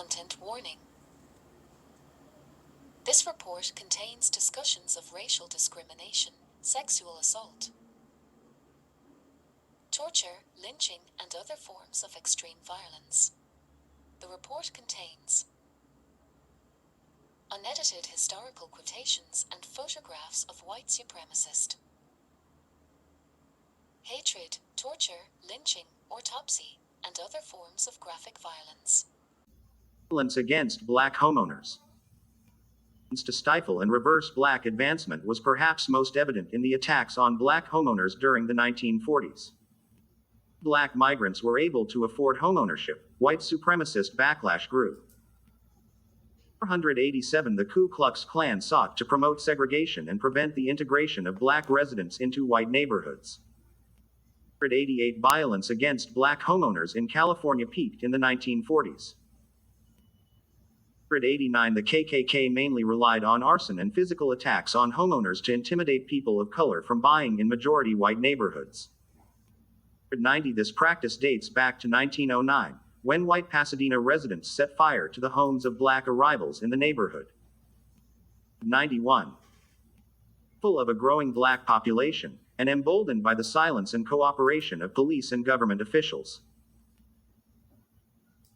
Content warning. This report contains discussions of racial discrimination, sexual assault, torture, lynching, and other forms of extreme violence. The report contains unedited historical quotations and photographs of white supremacist hatred, torture, lynching, autopsy, and other forms of graphic violence. Violence against black homeowners. To stifle and reverse black advancement was perhaps most evident in the attacks on black homeowners during the 1940s. Black migrants were able to afford homeownership. White supremacist backlash grew. 487 The Ku Klux Klan sought to promote segregation and prevent the integration of black residents into white neighborhoods. 488 Violence against black homeowners in California peaked in the 1940s. 489 The KKK mainly relied on arson and physical attacks on homeowners to intimidate people of color from buying in majority white neighborhoods. 490 This practice dates back to 1909, when white Pasadena residents set fire to the homes of black arrivals in the neighborhood. 91 Full of a growing black population, and emboldened by the silence and cooperation of police and government officials,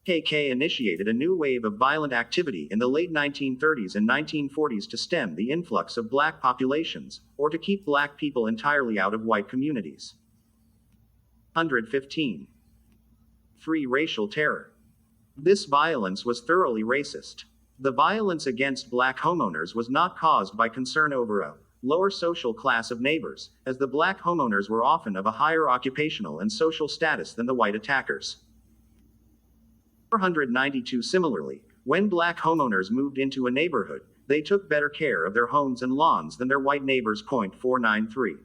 KKK initiated a new wave of violent activity in the late 1930s and 1940s to stem the influx of black populations, or to keep black people entirely out of white communities. 115. 3. Racial terror. This violence was thoroughly racist. The violence against black homeowners was not caused by concern over a lower social class of neighbors, as the black homeowners were often of a higher occupational and social status than the white attackers. 492 Similarly, when black homeowners moved into a neighborhood, they took better care of their homes and lawns than their white neighbors. 493.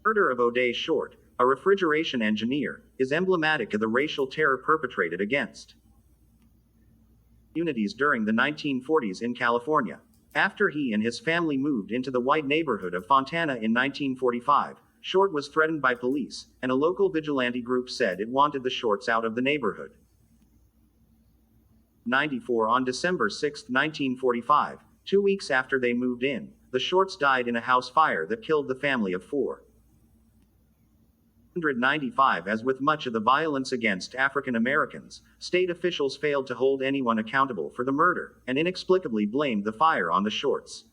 Murder of O'Day Short, a refrigeration engineer, is emblematic of the racial terror perpetrated against communities during the 1940s in California. After he and his family moved into the white neighborhood of Fontana in 1945, Short was threatened by police, and a local vigilante group said it wanted the Shorts out of the neighborhood. 94 On December 6, 1945, 2 weeks after they moved in, the Shorts died in a house fire that killed the family of 4. 195 As with much of the violence against African Americans, state officials failed to hold anyone accountable for the murder, and inexplicably blamed the fire on the Shorts.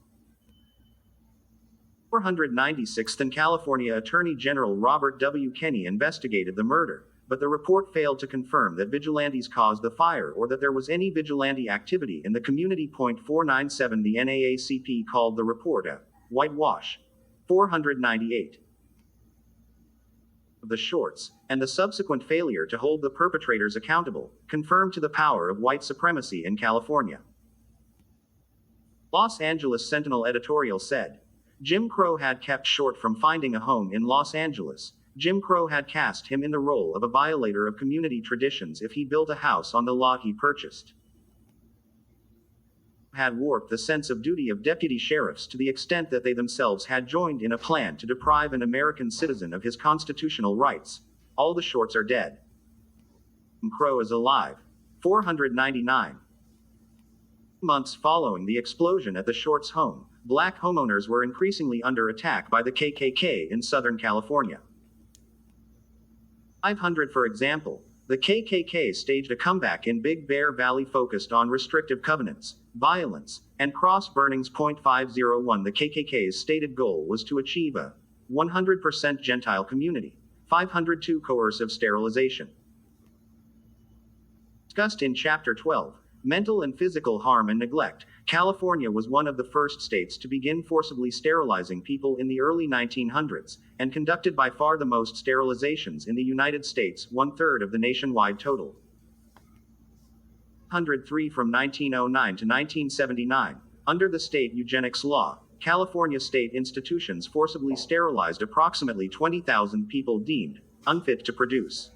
496th and California Attorney General Robert W. Kenney investigated the murder, but the report failed to confirm that vigilantes caused the fire or that there was any vigilante activity in the community. 497 The NAACP called the report a whitewash. 498 The Shorts, and the subsequent failure to hold the perpetrators accountable, confirmed to the power of white supremacy in California. Los Angeles Sentinel editorial said, Jim Crow had kept Short from finding a home in Los Angeles. Jim Crow had cast him in the role of a violator of community traditions if he built a house on the lot he purchased. Had warped the sense of duty of deputy sheriffs to the extent that they themselves had joined in a plan to deprive an American citizen of his constitutional rights. All the Shorts are dead. Jim Crow is alive. 499. Months following the explosion at the Shorts' home, black homeowners were increasingly under attack by the KKK in Southern California. 500 For example, the KKK staged a comeback in Big Bear Valley focused on restrictive covenants, violence, and cross burnings. 501 The KKK's stated goal was to achieve a 100% Gentile community. 502 Coercive sterilization. Discussed in Chapter 12, Mental and Physical Harm and Neglect, California was one of the first states to begin forcibly sterilizing people in the early 1900s, and conducted by far the most sterilizations in the United States, 1/3 of the nationwide total. 103 From 1909 to 1979, under the state eugenics law, California state institutions forcibly sterilized approximately 20,000 people deemed unfit to produce.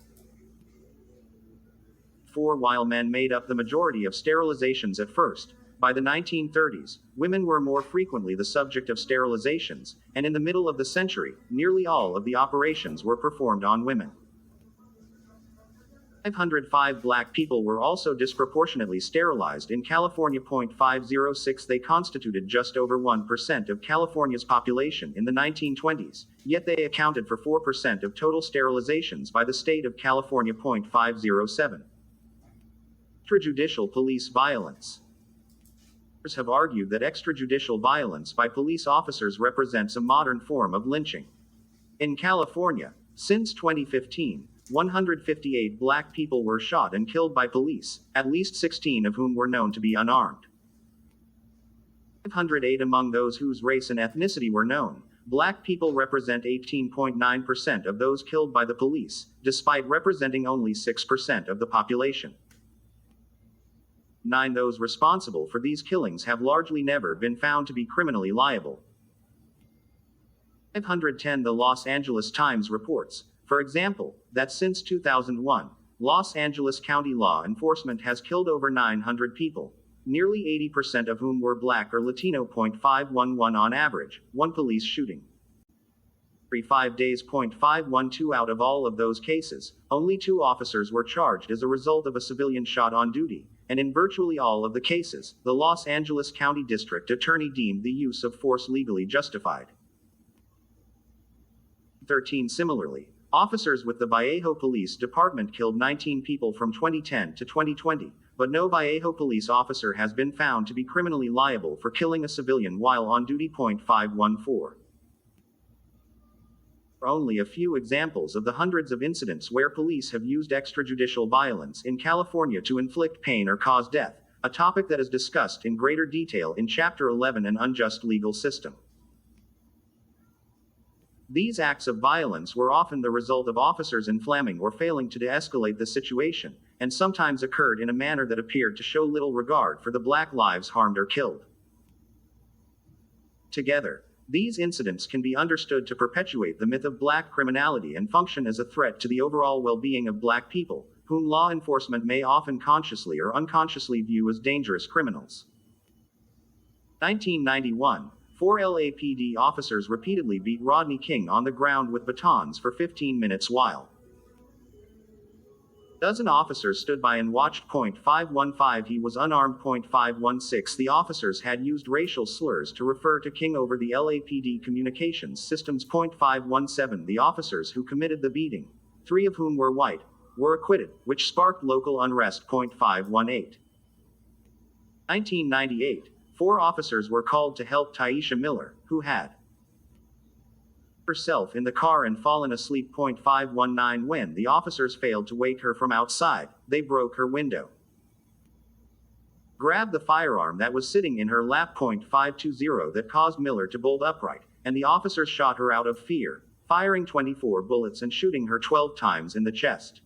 4 While men made up the majority of sterilizations at first, by the 1930s, women were more frequently the subject of sterilizations, and in the middle of the century, nearly all of the operations were performed on women. 505 black people were also disproportionately sterilized in California. 506 They constituted just over 1% of California's population in the 1920s, yet they accounted for 4% of total sterilizations by the state of California. 507 Extrajudicial police violence. Others have argued that extrajudicial violence by police officers represents a modern form of lynching. In California, since 2015, 158 black people were shot and killed by police, at least 16 of whom were known to be unarmed. 508 among those whose race and ethnicity were known, black people represent 18.9% of those killed by the police, despite representing only 6% of the population. 9 Those responsible for these killings have largely never been found to be criminally liable. 510 The Los Angeles Times reports, for example, that since 2001, Los Angeles County law enforcement has killed over 900 people, nearly 80% of whom were black or Latino. 511 On average, one police shooting every 5 days. 512 Out of all of those cases, only 2 officers were charged as a result of a civilian shot on duty, and in virtually all of the cases, the Los Angeles County District Attorney deemed the use of force legally justified. 13 Similarly, officers with the Vallejo Police Department killed 19 people from 2010 to 2020, but no Vallejo police officer has been found to be criminally liable for killing a civilian while on duty. 514 are only a few examples of the hundreds of incidents where police have used extrajudicial violence in California to inflict pain or cause death, a topic that is discussed in greater detail in Chapter 11 An Unjust Legal System. These acts of violence were often the result of officers inflaming or failing to de-escalate the situation, and sometimes occurred in a manner that appeared to show little regard for the black lives harmed or killed. Together, these incidents can be understood to perpetuate the myth of black criminality and function as a threat to the overall well-being of black people, whom law enforcement may often consciously or unconsciously view as dangerous criminals. 1991, 4 LAPD officers repeatedly beat Rodney King on the ground with batons for 15 minutes while a dozen officers stood by and watched. 515 He was unarmed. 516 The officers had used racial slurs to refer to King over the LAPD communications systems. 517 The officers who committed the beating, 3 of whom were white, were acquitted, which sparked local unrest. 518 1998, 4 officers were called to help Tyisha Miller, who had herself in the car and fallen asleep. 519 When the officers failed to wake her from outside, they broke her window, grabbed the firearm that was sitting in her lap. 520 That caused Miller to bolt upright, and the officers shot her out of fear, firing 24 bullets and shooting her 12 times in the chest.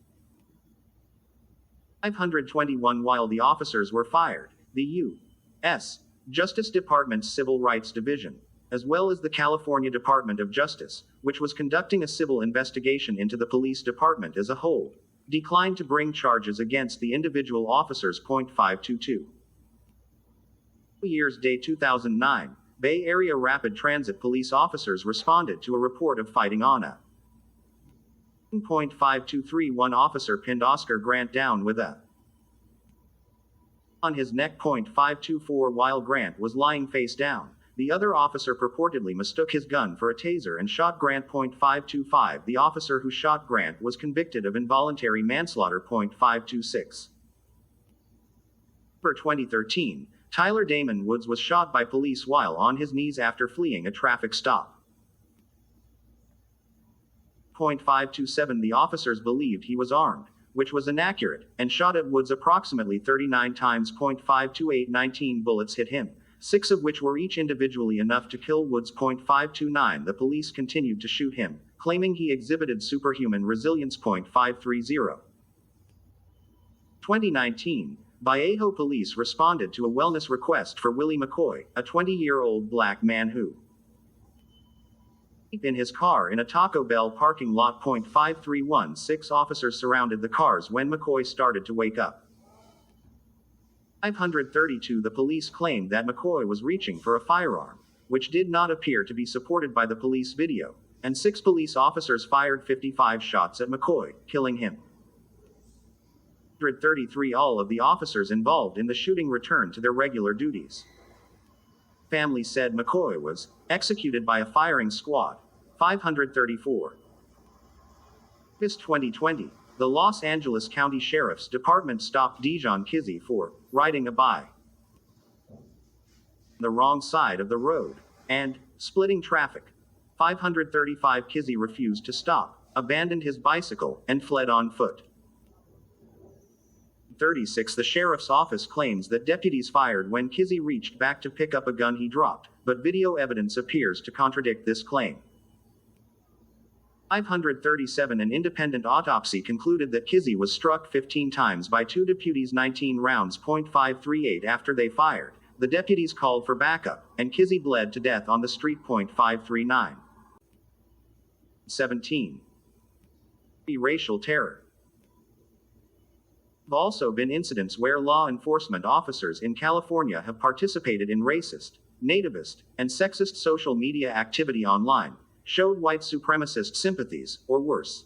521 While the officers were fired, the U.S. Justice Department's Civil Rights Division, as well as the California Department of Justice, which was conducting a civil investigation into the police department as a whole, declined to bring charges against the individual officers. 522 Years Day 2009, Bay Area Rapid Transit Police officers responded to a report of fighting on a 523 One officer pinned Oscar Grant down with a on his neck. 524 While Grant was lying face down, the other officer purportedly mistook his gun for a taser and shot Grant. 525 The officer who shot Grant was convicted of involuntary manslaughter. 526 For 2013, Tyler Damon Woods was shot by police while on his knees after fleeing a traffic stop. 527 The officers believed he was armed, which was inaccurate, and shot at Woods approximately 39 times. 528 19 bullets hit him, 6 of which were each individually enough to kill Woods. 529 The police continued to shoot him, claiming he exhibited superhuman resilience. 530 2019, Vallejo police responded to a wellness request for Willie McCoy, a 20-year-old black man who in his car in a Taco Bell parking lot. 531 6 officers surrounded the cars when McCoy started to wake up. 532 The police claimed that McCoy was reaching for a firearm, which did not appear to be supported by the police video, and 6 police officers fired 55 shots at McCoy, killing him. 133 All of the officers involved in the shooting returned to their regular duties. Family said McCoy was executed by a firing squad. 534. August 2020, the Los Angeles County Sheriff's Department stopped Dijon Kizzy for riding a bike the wrong side of the road and splitting traffic. 535 Kizzy refused to stop, abandoned his bicycle, and fled on foot. 36 The sheriff's office claims that deputies fired when Kizzy reached back to pick up a gun he dropped, but video evidence appears to contradict this claim. 537 An independent autopsy concluded that Kizzy was struck 15 times by two deputies, 19 rounds .538 after they fired. The deputies called for backup, and Kizzy bled to death on the street. .539. 17. Racial terror. There have also been incidents where law enforcement officers in California have participated in racist, nativist, and sexist social media activity online, showed white supremacist sympathies, or worse,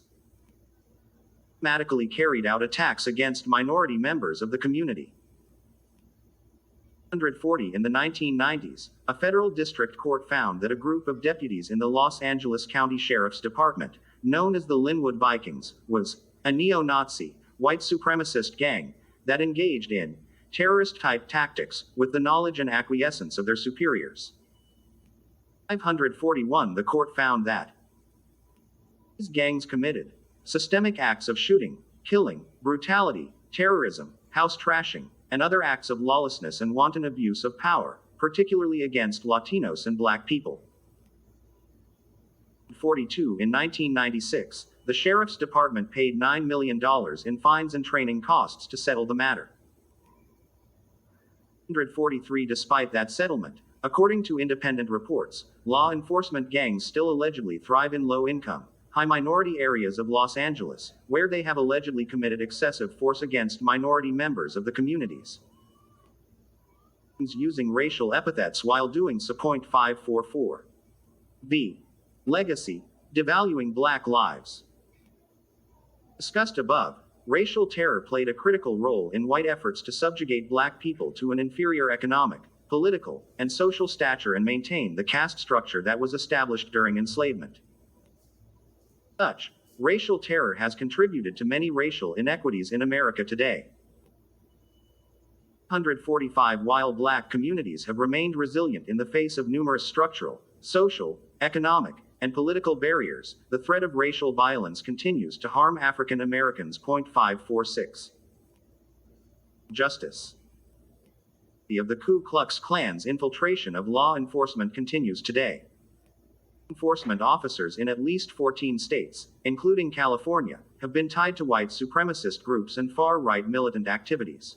systematically carried out attacks against minority members of the community. 140 In the 1990s, a federal district court found that a group of deputies in the Los Angeles County Sheriff's Department, known as the Linwood Vikings, was a neo-Nazi, white supremacist gang that engaged in terrorist-type tactics with the knowledge and acquiescence of their superiors. 541 The court found that these gangs committed systemic acts of shooting, killing, brutality, terrorism, house trashing, and other acts of lawlessness and wanton abuse of power, particularly against Latinos and Black people. 42 In 1996, the Sheriff's Department paid $9 million in fines and training costs to settle the matter. 143 Despite that settlement, according to independent reports, law enforcement gangs still allegedly thrive in low-income, high-minority areas of Los Angeles, where they have allegedly committed excessive force against minority members of the communities, using racial epithets while doing so. 544. B. Legacy: Devaluing Black Lives. Discussed above, racial terror played a critical role in white efforts to subjugate Black people to an inferior economic, political, and social stature and maintain the caste structure that was established during enslavement. Such racial terror has contributed to many racial inequities in America today. 145 While Black communities have remained resilient in the face of numerous structural, social, economic, and political barriers, the threat of racial violence continues to harm African Americans. 546. Justice. Of the Ku Klux Klan's infiltration of law enforcement continues today. Enforcement officers in at least 14 states, including California, have been tied to white supremacist groups and far-right militant activities.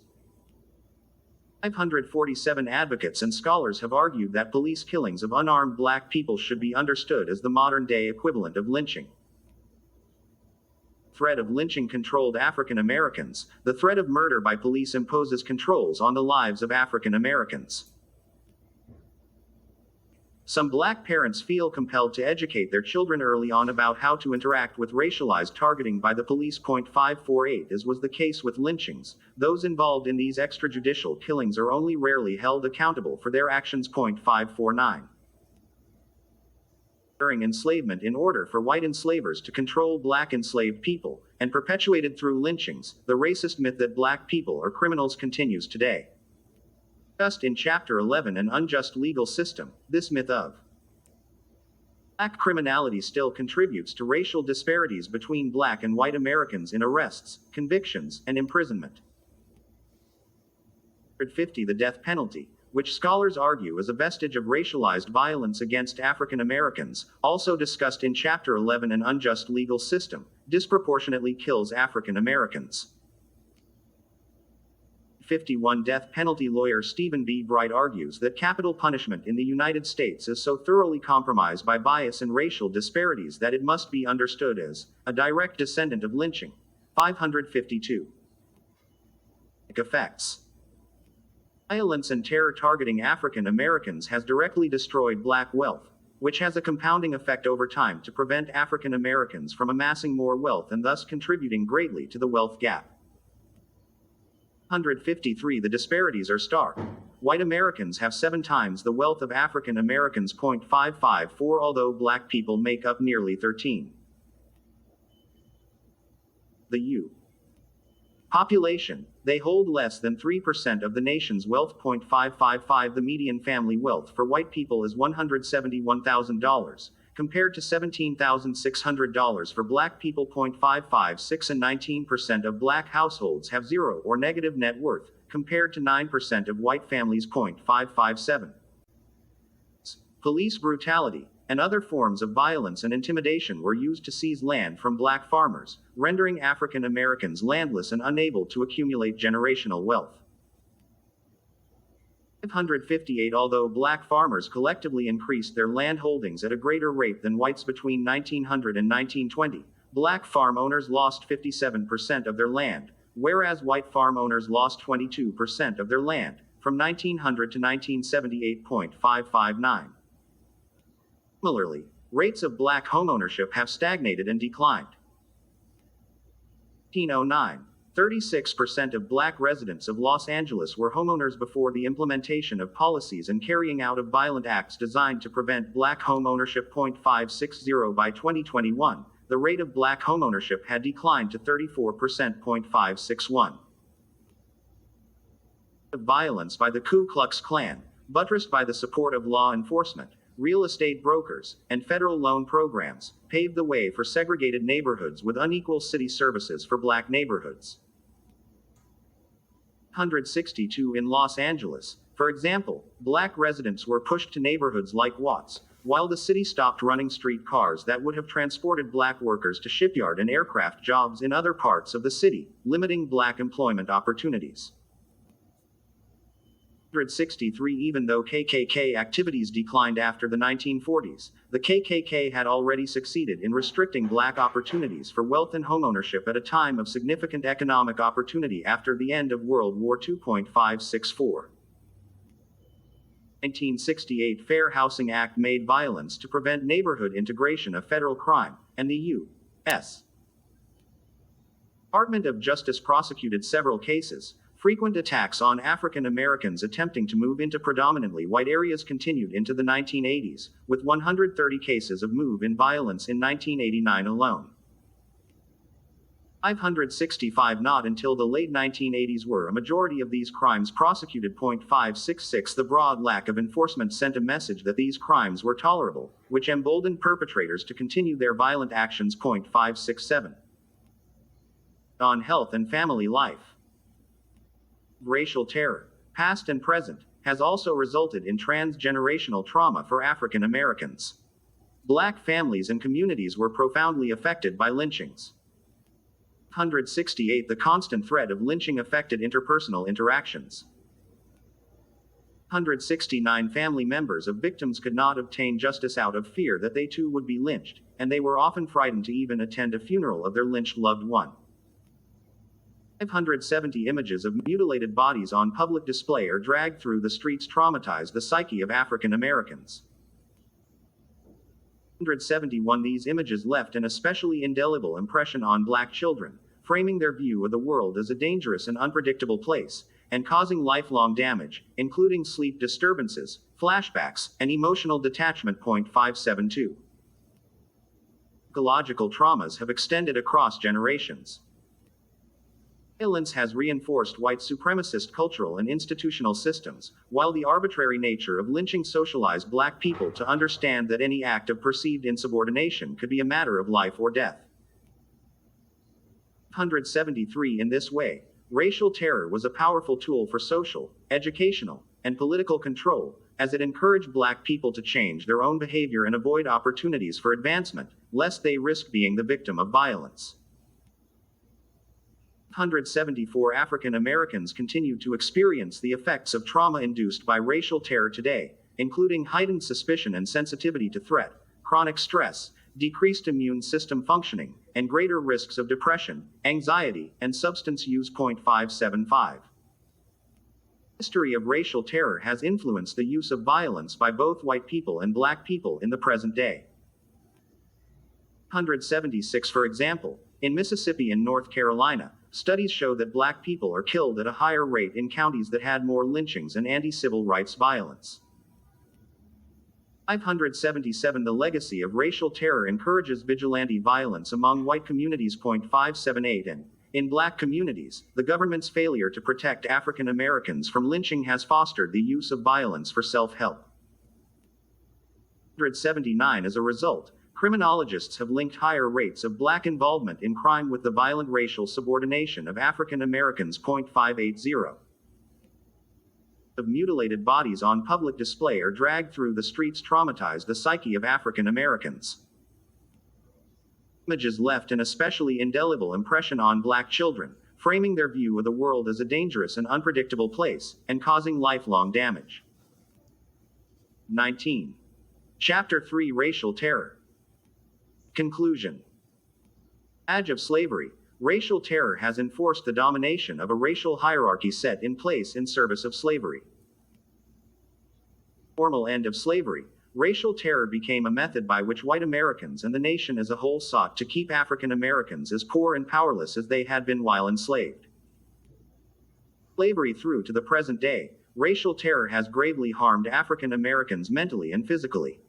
547 Advocates and scholars have argued that police killings of unarmed Black people should be understood as the modern-day equivalent of lynching. Threat of lynching controlled African Americans. The threat of murder by police imposes controls on the lives of African Americans. Some Black parents feel compelled to educate their children early on about how to interact with racialized targeting by the police. 548 As was the case with lynchings, those involved in these extrajudicial killings are only rarely held accountable for their actions. 549 During enslavement, in order for white enslavers to control Black enslaved people, and perpetuated through lynchings, the racist myth that Black people are criminals continues today. Discussed in Chapter 11 An Unjust Legal System, this myth of Black criminality still contributes to racial disparities between Black and white Americans in arrests, convictions, and imprisonment. 150 The death penalty, which scholars argue is a vestige of racialized violence against African Americans, also discussed in Chapter 11 An Unjust Legal System, disproportionately kills African Americans. 51 Death penalty lawyer Stephen B. Bright argues that capital punishment in the United States is so thoroughly compromised by bias and racial disparities that it must be understood as a direct descendant of lynching. 552. Effects. Violence and terror targeting African Americans has directly destroyed Black wealth, which has a compounding effect over time to prevent African Americans from amassing more wealth and thus contributing greatly to the wealth gap. 153 The disparities are stark. White Americans have 7 times the wealth of African Americans. 554 Although black people make up nearly 13. The U. Population, they hold less than 3% of the nation's wealth. 555 The median family wealth for white people is $171,000, compared to $17,600 for black people. 556 And 19% of black households have zero or negative net worth, compared to 9% of white families. 557 Police brutality and other forms of violence and intimidation were used to seize land from black farmers, rendering African Americans landless and unable to accumulate generational wealth. 558 Although black farmers collectively increased their land holdings at a greater rate than whites between 1900 and 1920, black farm owners lost 57% of their land, whereas white farm owners lost 22% of their land, from 1900 to 1978. 559 Similarly, rates of black homeownership have stagnated and declined. 1909, 36% of black residents of Los Angeles were homeowners before the implementation of policies and carrying out of violent acts designed to prevent black homeownership. 560 By 2021, the rate of black homeownership had declined to 34%. 561 Violence by the Ku Klux Klan, buttressed by the support of law enforcement, real estate brokers, and federal loan programs, paved the way for segregated neighborhoods with unequal city services for black neighborhoods. 162 In Los Angeles, for example, black residents were pushed to neighborhoods like Watts, while the city stopped running streetcars that would have transported black workers to shipyard and aircraft jobs in other parts of the city, limiting black employment opportunities. 163 Even though KKK activities declined after the 1940s, the KKK had already succeeded in restricting black opportunities for wealth and homeownership at a time of significant economic opportunity after the end of World War II. 564 1968 Fair Housing Act made violence to prevent neighborhood integration a federal crime, and the U.S. Department of Justice prosecuted several cases. Frequent attacks on African Americans attempting to move into predominantly white areas continued into the 1980s, with 130 cases of move-in violence in 1989 alone. 565 Not until the late 1980s were a majority of these crimes prosecuted. 566 The broad lack of enforcement sent a message that these crimes were tolerable, which emboldened perpetrators to continue their violent actions. 567 On health and family life. Racial terror, past and present, has also resulted in transgenerational trauma for African Americans. Black families and communities were profoundly affected by lynchings. 168 The constant threat of lynching affected interpersonal interactions. 169 Family members of victims could not obtain justice out of fear that they too would be lynched, and they were often frightened to even attend a funeral of their lynched loved one. 570 Images of mutilated bodies on public display or dragged through the streets traumatize the psyche of African Americans. 171 These images left an especially indelible impression on black children, framing their view of the world as a dangerous and unpredictable place, and causing lifelong damage, including sleep disturbances, flashbacks, and emotional detachment. 572 Psychological traumas have extended across generations. Violence has reinforced white supremacist cultural and institutional systems, while the arbitrary nature of lynching socialized black people to understand that any act of perceived insubordination could be a matter of life or death. 173 In this way, racial terror was a powerful tool for social, educational, and political control, as it encouraged black people to change their own behavior and avoid opportunities for advancement, lest they risk being the victim of violence. 174 African Americans continue to experience the effects of trauma induced by racial terror today, including heightened suspicion and sensitivity to threat, chronic stress, decreased immune system functioning, and greater risks of depression, anxiety, and substance use. 575 History of racial terror has influenced the use of violence by both white people and black people in the present day. 176 For example, In Mississippi and North Carolina, studies show that black people are killed at a higher rate in counties that had more lynchings and anti-civil rights violence. 577 The legacy of racial terror encourages vigilante violence among white communities. 578 And, in black communities, the government's failure to protect African Americans from lynching has fostered the use of violence for self-help. 179 As a result, criminologists have linked higher rates of black involvement in crime with the violent racial subordination of African Americans. 580 Of mutilated bodies on public display or dragged through the streets traumatize the psyche of African Americans. Images left an especially indelible impression on black children, framing their view of the world as a dangerous and unpredictable place, and causing lifelong damage. 19. Chapter 3 Racial Terror. Conclusion. Age of slavery. Racial terror has enforced the domination of a racial hierarchy set in place in service of slavery. Formal end of slavery. Racial terror became a method by which white Americans and the nation as a whole sought to keep African Americans as poor and powerless as they had been while enslaved. Slavery through to the present day, racial terror has gravely harmed African Americans mentally and physically.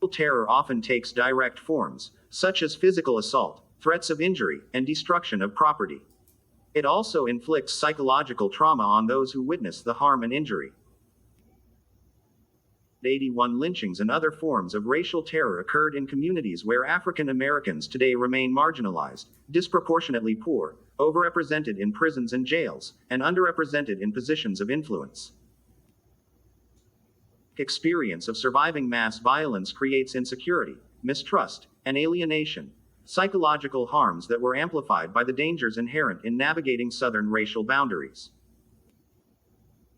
Racial terror often takes direct forms, such as physical assault, threats of injury, and destruction of property. It also inflicts psychological trauma on those who witness the harm and injury. 81 Lynchings and other forms of racial terror occurred in communities where African Americans today remain marginalized, disproportionately poor, overrepresented in prisons and jails, and underrepresented in positions of influence. Experience of surviving mass violence creates insecurity, mistrust, and alienation, psychological harms that were amplified by the dangers inherent in navigating Southern racial boundaries.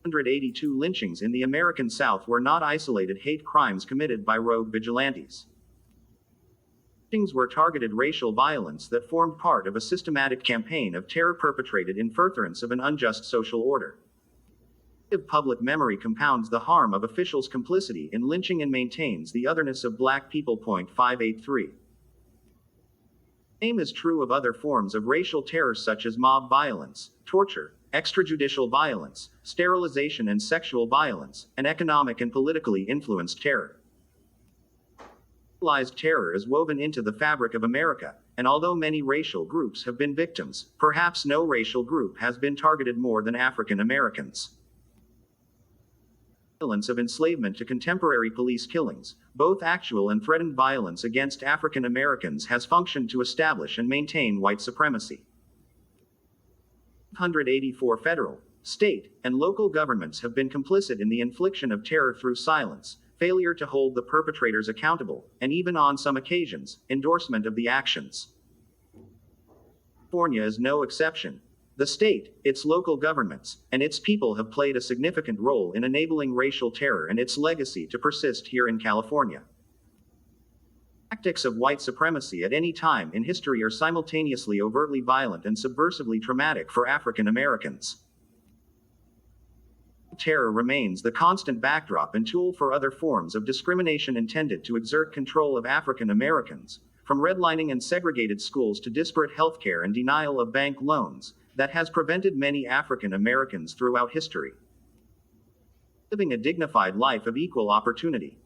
182 lynchings in the American South were not isolated hate crimes committed by rogue vigilantes. Lynchings were targeted racial violence that formed part of a systematic campaign of terror perpetrated in furtherance of an unjust social order. Public memory compounds the harm of officials' complicity in lynching and maintains the otherness of black people. 583. The same is true of other forms of racial terror such as mob violence, torture, extrajudicial violence, sterilization and sexual violence, and economic and politically influenced terror. Racialized terror is woven into the fabric of America, and although many racial groups have been victims, perhaps no racial group has been targeted more than African Americans. Violence of enslavement to contemporary police killings, both actual and threatened violence against African Americans has functioned to establish and maintain white supremacy. 184 Federal, state, and local governments have been complicit in the infliction of terror through silence, failure to hold the perpetrators accountable, and even on some occasions, endorsement of the actions. California is no exception. The state, its local governments, and its people have played a significant role in enabling racial terror and its legacy to persist here in California. Tactics of white supremacy at any time in history are simultaneously overtly violent and subversively traumatic for African Americans. Terror remains the constant backdrop and tool for other forms of discrimination intended to exert control of African Americans, from redlining and segregated schools to disparate healthcare and denial of bank loans, that has prevented many African Americans throughout history living a dignified life of equal opportunity.